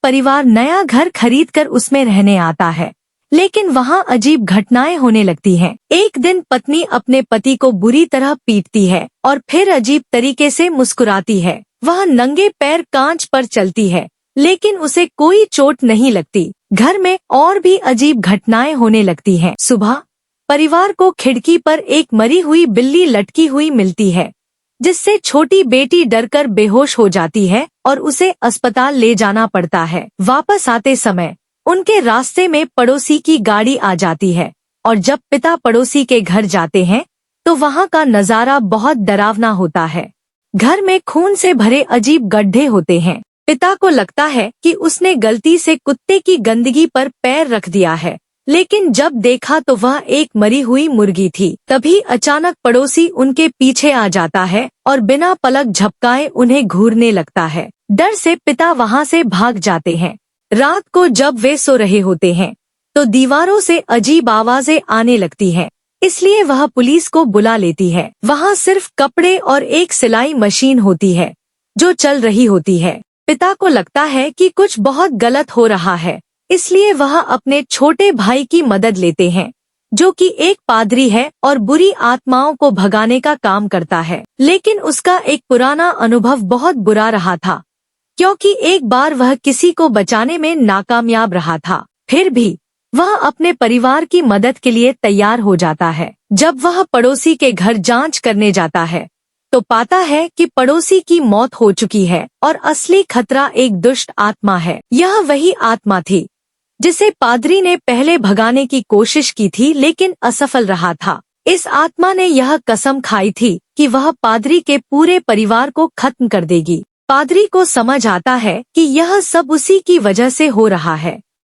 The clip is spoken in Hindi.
परिवार नया घर खरीदकर उसमें रहने आता है, लेकिन वहाँ अजीब घटनाएं होने लगती हैं। एक दिन पत्नी अपने पति को बुरी तरह पीटती है और फिर अजीब तरीके से मुस्कुराती है। वह नंगे पैर कांच पर चलती है, लेकिन उसे कोई चोट नहीं लगती। घर में और भी अजीब घटनाएं होने लगती हैं। सुबह परिवार को खिड़की पर एक मरी हुई बिल्ली लटकी हुई मिलती है, जिससे छोटी बेटी डरकर बेहोश हो जाती है और उसे अस्पताल ले जाना पड़ता है। वापस आते समय उनके रास्ते में पड़ोसी की गाड़ी आ जाती है और जब पिता पड़ोसी के घर जाते हैं तो वहाँ का नजारा बहुत डरावना होता है। घर में खून से भरे अजीब गड्ढे होते हैं। पिता को लगता है कि उसने गलती से कुत्ते की गंदगी पर पैर रख दिया है, लेकिन जब देखा तो वह एक मरी हुई मुर्गी थी। तभी अचानक पड़ोसी उनके पीछे आ जाता है और बिना पलक झपकाए उन्हें घूरने लगता है। डर से पिता वहाँ से भाग जाते हैं। रात को जब वे सो रहे होते हैं तो दीवारों से अजीब आवाजें आने लगती हैं, इसलिए वह पुलिस को बुला लेती है। वहाँ सिर्फ कपड़े और एक सिलाई मशीन होती है जो चल रही होती है। पिता को लगता है कि कुछ बहुत गलत हो रहा है, इसलिए वह अपने छोटे भाई की मदद लेते हैं, जो कि एक पादरी है और बुरी आत्माओं को भगाने का काम करता है। लेकिन उसका एक पुराना अनुभव बहुत बुरा रहा था, क्योंकि एक बार वह किसी को बचाने में नाकामयाब रहा था। फिर भी वह अपने परिवार की मदद के लिए तैयार हो जाता है। जब वह पड़ोसी के घर जांच करने जाता है तो पाता है कि पड़ोसी की मौत हो चुकी है और असली खतरा एक दुष्ट आत्मा है। यह वही आत्मा थी जिसे पादरी ने पहले भगाने की कोशिश की थी, लेकिन असफल रहा था। इस आत्मा ने यह कसम खाई थी कि वह पादरी के पूरे परिवार को खत्म कर देगी। पादरी को समझ आता है कि यह सब उसी की वजह से हो रहा है,